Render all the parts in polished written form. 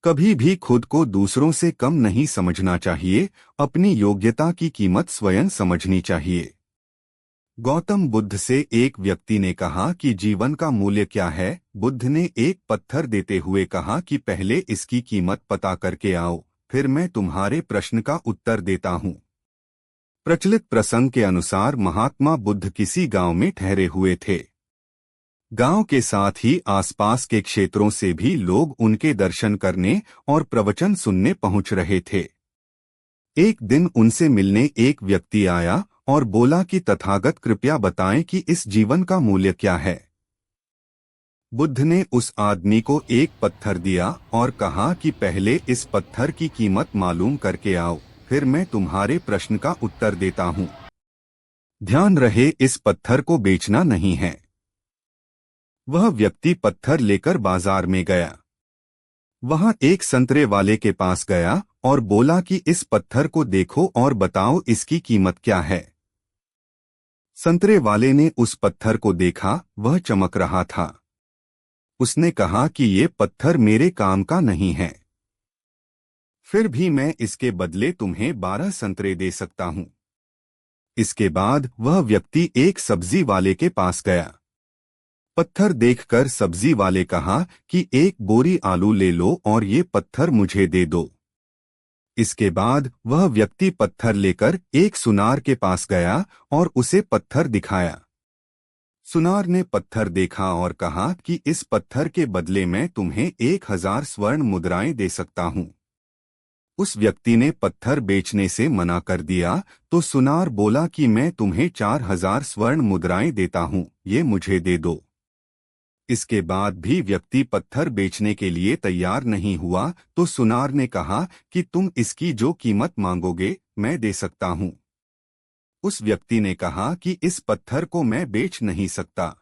कभी भी खुद को दूसरों से कम नहीं समझना चाहिए। अपनी योग्यता की कीमत स्वयं समझनी चाहिए। गौतम बुद्ध से एक व्यक्ति ने कहा कि जीवन का मूल्य क्या है। बुद्ध ने एक पत्थर देते हुए कहा कि पहले इसकी कीमत पता करके आओ, फिर मैं तुम्हारे प्रश्न का उत्तर देता हूँ। प्रचलित प्रसंग के अनुसार महात्मा बुद्ध किसी गांव में ठहरे हुए थे। गांव के साथ ही आसपास के क्षेत्रों से भी लोग उनके दर्शन करने और प्रवचन सुनने पहुंच रहे थे। एक दिन उनसे मिलने एक व्यक्ति आया और बोला कि तथागत कृपया बताएं कि इस जीवन का मूल्य क्या है। बुद्ध ने उस आदमी को एक पत्थर दिया और कहा कि पहले इस पत्थर की कीमत मालूम करके आओ, फिर मैं तुम्हारे प्रश्न का उत्तर देता हूँ। ध्यान रहे, इस पत्थर को बेचना नहीं है। वह व्यक्ति पत्थर लेकर बाजार में गया। वहां एक संतरे वाले के पास गया और बोला कि इस पत्थर को देखो और बताओ इसकी कीमत क्या है। संतरे वाले ने उस पत्थर को देखा, वह चमक रहा था। उसने कहा कि ये पत्थर मेरे काम का नहीं है, फिर भी मैं इसके बदले तुम्हें 12 संतरे दे सकता हूं। इसके बाद वह व्यक्ति एक सब्जी वाले के पास गया। पत्थर देखकर सब्जी वाले कहा कि एक बोरी आलू ले लो और ये पत्थर मुझे दे दो। इसके बाद वह व्यक्ति पत्थर लेकर एक सुनार के पास गया और उसे पत्थर दिखाया। सुनार ने पत्थर देखा और कहा कि इस पत्थर के बदले मैं तुम्हें 1000 स्वर्ण मुद्राएं दे सकता हूं। उस व्यक्ति ने पत्थर बेचने से मना कर दिया तो सुनार बोला कि मैं तुम्हें 4000 स्वर्ण मुद्राएं देता हूं, ये मुझे दे दो। इसके बाद भी व्यक्ति पत्थर बेचने के लिए तैयार नहीं हुआ तो सुनार ने कहा कि तुम इसकी जो कीमत मांगोगे मैं दे सकता हूं। उस व्यक्ति ने कहा कि इस पत्थर को मैं बेच नहीं सकता,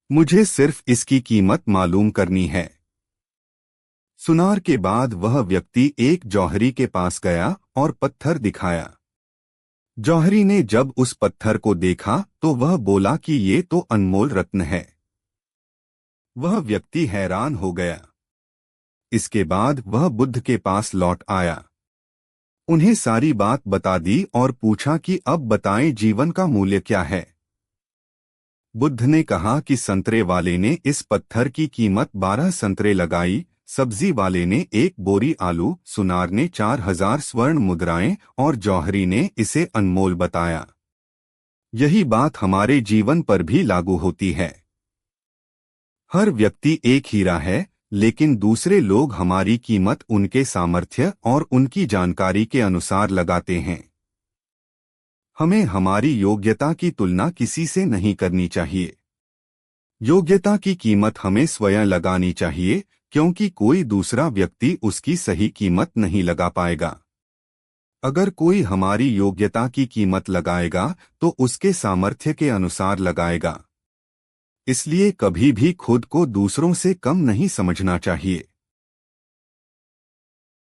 मुझे सिर्फ इसकी कीमत मालूम करनी है। सुनार के बाद वह व्यक्ति एक जौहरी के पास गया और पत्थर दिखाया। जौहरी ने जब उस पत्थर को देखा तो वह बोला कि ये तो अनमोल रत्न है। वह व्यक्ति हैरान हो गया। इसके बाद वह बुद्ध के पास लौट आया। उन्हें सारी बात बता दी और पूछा कि अब बताएं जीवन का मूल्य क्या है। बुद्ध ने कहा कि संतरे वाले ने इस पत्थर की कीमत 12 संतरे लगाई, सब्जी वाले ने एक बोरी आलू, सुनार ने 4000 स्वर्ण मुद्राएं और जौहरी ने इसे अनमोल बताया। यही बात हमारे जीवन पर भी लागू होती है। हर व्यक्ति एक हीरा है, लेकिन दूसरे लोग हमारी कीमत उनके सामर्थ्य और उनकी जानकारी के अनुसार लगाते हैं। हमें हमारी योग्यता की तुलना किसी से नहीं करनी चाहिए। योग्यता की कीमत हमें स्वयं लगानी चाहिए, क्योंकि कोई दूसरा व्यक्ति उसकी सही कीमत नहीं लगा पाएगा। अगर कोई हमारी योग्यता की कीमत लगाएगा तो उसके सामर्थ्य के अनुसार लगाएगा। इसलिए कभी भी खुद को दूसरों से कम नहीं समझना चाहिए।